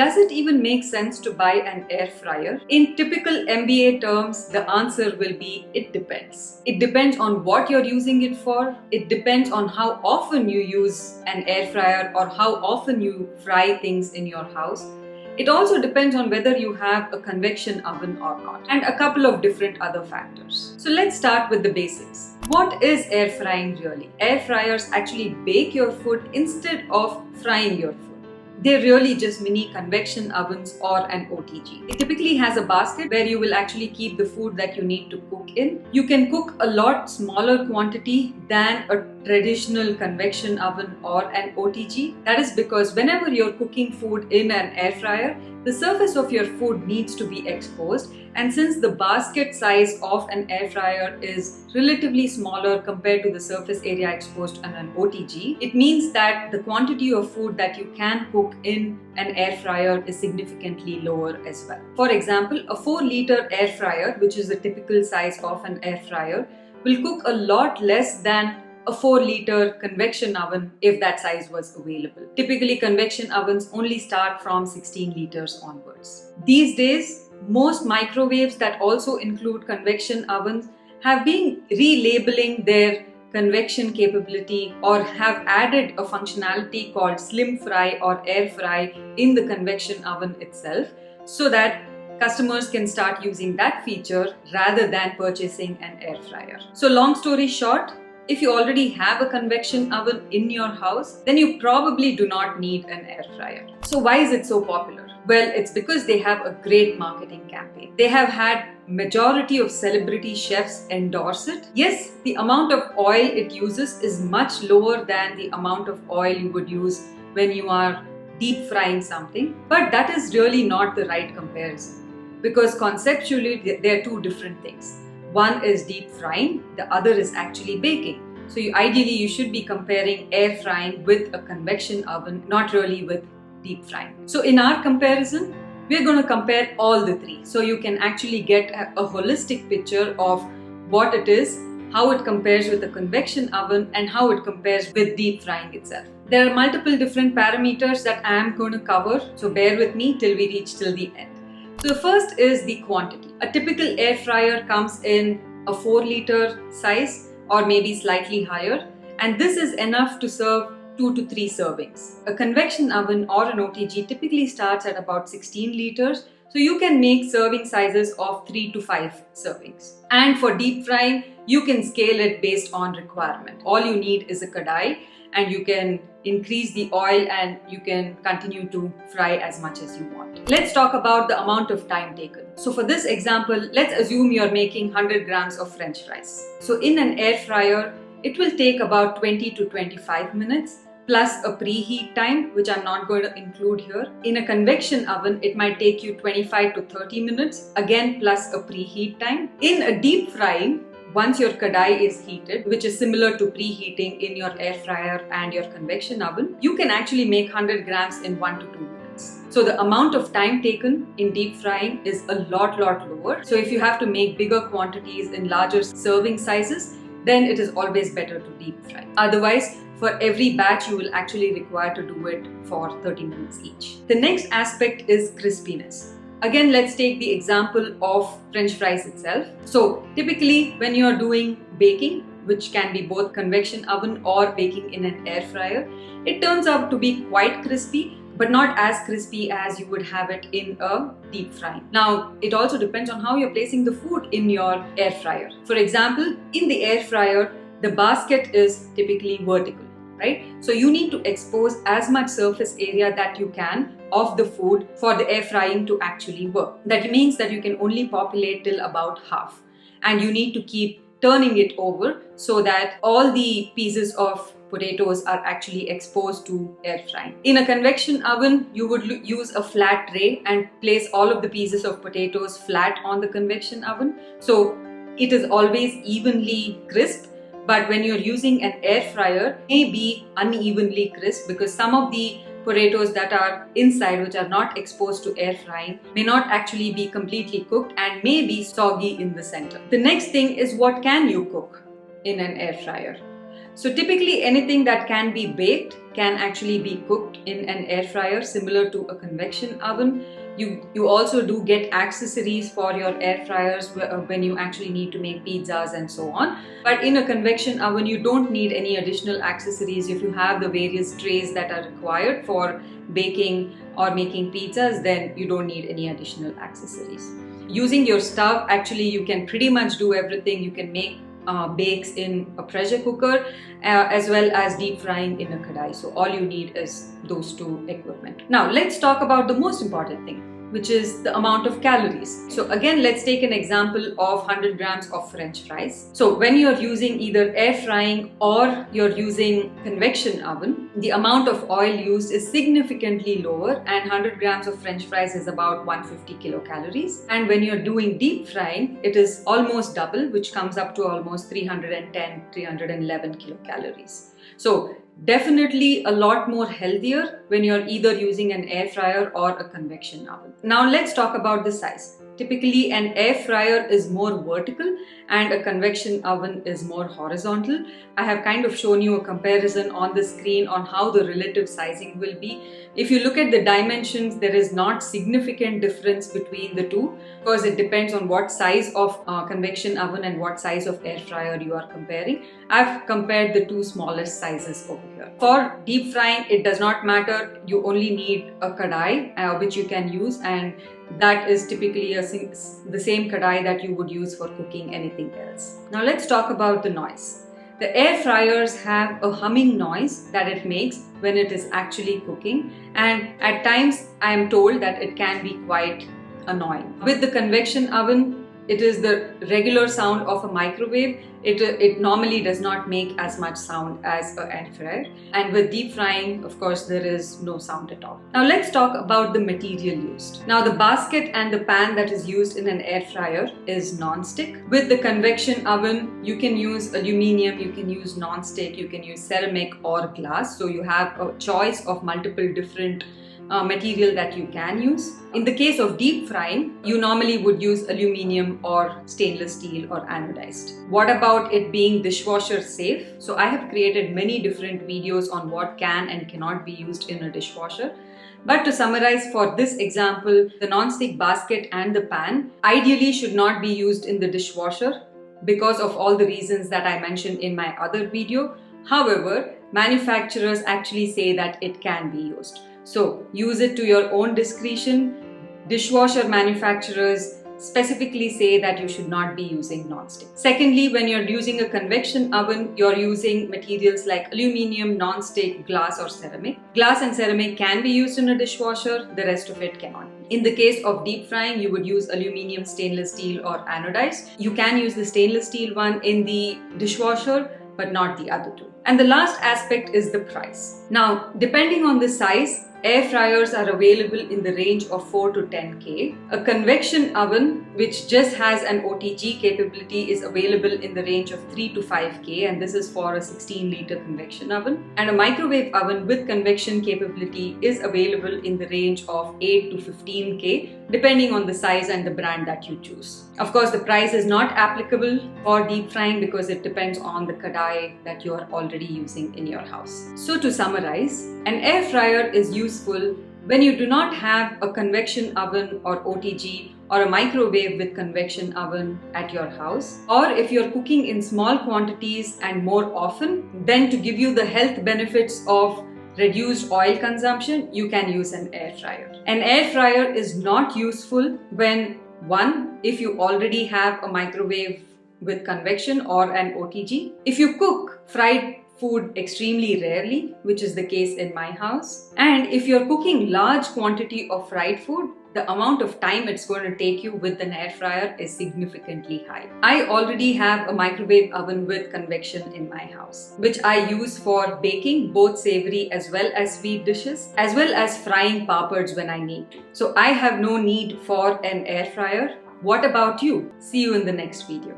Does it even make sense to buy an air fryer? In typical MBA terms, the answer will be it depends. It depends on what you're using it for. It depends on how often you use an air fryer or how often you fry things in your house. It also depends on whether you have a convection oven or not, and a couple of different other factors. So let's start with the basics. What is air frying really? Air fryers actually bake your food instead of frying your food. They're really just mini convection ovens or an OTG. It typically has a basket where you will actually keep the food that you need to cook in. You can cook a lot smaller quantity than a traditional convection oven or an OTG. That is because whenever you're cooking food in an air fryer, the surface of your food needs to be exposed, and since the basket size of an air fryer is relatively smaller compared to the surface area exposed on an OTG, it means that the quantity of food that you can cook in an air fryer is significantly lower as well. For example, a 4-liter air fryer, which is the typical size of an air fryer, will cook a lot less than a 4-liter convection oven if that size was available. Typically, convection ovens only start from 16 liters onwards. These days, most microwaves that also include convection ovens have been relabeling their convection capability or have added a functionality called slim fry or air fry in the convection oven itself, so that customers can start using that feature rather than purchasing an air fryer. So long story short, if you already have a convection oven in your house, then you probably do not need an air fryer. So why is it so popular? Well, it's because they have a great marketing campaign. They have had majority of celebrity chefs endorse it. Yes, the amount of oil it uses is much lower than the amount of oil you would use when you are deep frying something, but that is really not the right comparison, because conceptually they are two different things. One is deep frying, the other is actually baking. So ideally you should be comparing air frying with a convection oven, not really with deep frying. So in our comparison, we're going to compare all the three. So you can actually get a holistic picture of what it is, how it compares with a convection oven, and how it compares with deep frying itself. There are multiple different parameters that I am going to cover, so bear with me till we reach till the end. So the first is the quantity. A typical air fryer comes in a 4-liter size or maybe slightly higher, and this is enough to serve 2 to 3 servings. A convection oven or an OTG typically starts at about 16 liters, so you can make serving sizes of 3 to 5 servings. And for deep frying, you can scale it based on requirement. All you need is a kadai, and you can increase the oil and you can continue to fry as much as you want. Let's talk about the amount of time taken. So for this example, let's assume you're making 100 grams of French fries. So in an air fryer, it will take about 20 to 25 minutes plus a preheat time, which I'm not going to include here. In a convection oven, it might take you 25 to 30 minutes, again plus a preheat time. In a deep frying, once your kadai is heated, which is similar to preheating in your air fryer and your convection oven, you can actually make 100 grams in 1 to 2 minutes. So the amount of time taken in deep frying is a lot lower. So if you have to make bigger quantities in larger serving sizes, then it is always better to deep fry. Otherwise, for every batch, you will actually require to do it for 30 minutes each. The next aspect is crispiness. Again, let's take the example of French fries itself. So typically when you're doing baking, which can be both convection oven or baking in an air fryer, it turns out to be quite crispy, but not as crispy as you would have it in a deep frying. Now, it also depends on how you're placing the food in your air fryer. For example, in the air fryer, the basket is typically vertical, right? So you need to expose as much surface area that you can of the food for the air frying to actually work. That means that you can only populate till about half, and you need to keep turning it over so that all the pieces of potatoes are actually exposed to air frying. In a convection oven, you would use a flat tray and place all of the pieces of potatoes flat on the convection oven. So it is always evenly crisp. But when you're using an air fryer, it may be unevenly crisp because some of the potatoes that are inside, which are not exposed to air frying, may not actually be completely cooked and may be soggy in the center. The next thing is, what can you cook in an air fryer? So typically anything that can be baked can actually be cooked in an air fryer, similar to a convection oven. You also do get accessories for your air fryers when you actually need to make pizzas and so on. But in a convection oven, you don't need any additional accessories. If you have the various trays that are required for baking or making pizzas, then you don't need any additional accessories. Using your stove, actually you can pretty much do everything. You can make bakes in a pressure cooker as well as deep frying in a kadai. So all you need is those two equipment. Now let's talk about the most important thing, which is the amount of calories. So again, let's take an example of 100 grams of French fries. So when you're using either air frying or you're using convection oven, the amount of oil used is significantly lower, and 100 grams of French fries is about 150 kilocalories. And when you're doing deep frying, it is almost double, which comes up to almost 310, 311 kilocalories. So definitely a lot more healthier when you're either using an air fryer or a convection oven. Now let's talk about the size. Typically an air fryer is more vertical and a convection oven is more horizontal. I have kind of shown you a comparison on the screen on how the relative sizing will be. If you look at the dimensions, there is not significant difference between the two, because it depends on what size of convection oven and what size of air fryer you are comparing. I've compared the two smallest sizes over here. For deep frying, it does not matter. You only need a kadai which you can use, and that is typically the same kadai that you would use for cooking anything else. Now let's talk about the noise. The air fryers have a humming noise that it makes when it is actually cooking, and at times I am told that it can be quite annoying. With the convection oven, it is the regular sound of a microwave. It normally does not make as much sound as an air fryer. And with deep frying, of course, there is no sound at all. Now let's talk about the material used. Now the basket and the pan that is used in an air fryer is non-stick. With the convection oven, you can use aluminium, you can use non-stick, you can use ceramic or glass. So you have a choice of multiple different material that you can use. In the case of deep frying, you normally would use aluminium or stainless steel or anodized. What about it being dishwasher safe? So I have created many different videos on what can and cannot be used in a dishwasher. But to summarize for this example, the non-stick basket and the pan ideally should not be used in the dishwasher because of all the reasons that I mentioned in my other video. However, manufacturers actually say that it can be used. So use it to your own discretion. Dishwasher manufacturers specifically say that you should not be using non-stick. Secondly, when you're using a convection oven, you're using materials like aluminium, non-stick, glass or ceramic. Glass and ceramic can be used in a dishwasher, the rest of it cannot. In the case of deep frying, you would use aluminium, stainless steel or anodized. You can use the stainless steel one in the dishwasher, but not the other two. And the last aspect is the price. Now, depending on the size, air fryers are available in the range of 4 to 10K. A convection oven, which just has an OTG capability, is available in the range of 3 to 5K, and this is for a 16-liter convection oven. And a microwave oven with convection capability is available in the range of 8 to 15K, depending on the size and the brand that you choose. Of course, the price is not applicable for deep frying because it depends on the kadai that you are already using in your house. So to summarize, an air fryer is useful when you do not have a convection oven or OTG or a microwave with convection oven at your house, or if you're cooking in small quantities and more often, then to give you the health benefits of reduced oil consumption, you can use an air fryer. An air fryer is not useful when, one, if you already have a microwave with convection or an OTG. If you cook fried food extremely rarely, which is the case in my house, and if you're cooking large quantity of fried food, the amount of time it's going to take you with an air fryer is significantly high. I already have a microwave oven with convection in my house, which I use for baking both savory as well as sweet dishes, as well as frying papads when I need to. So I have no need for an air fryer. What about you? See you in the next video.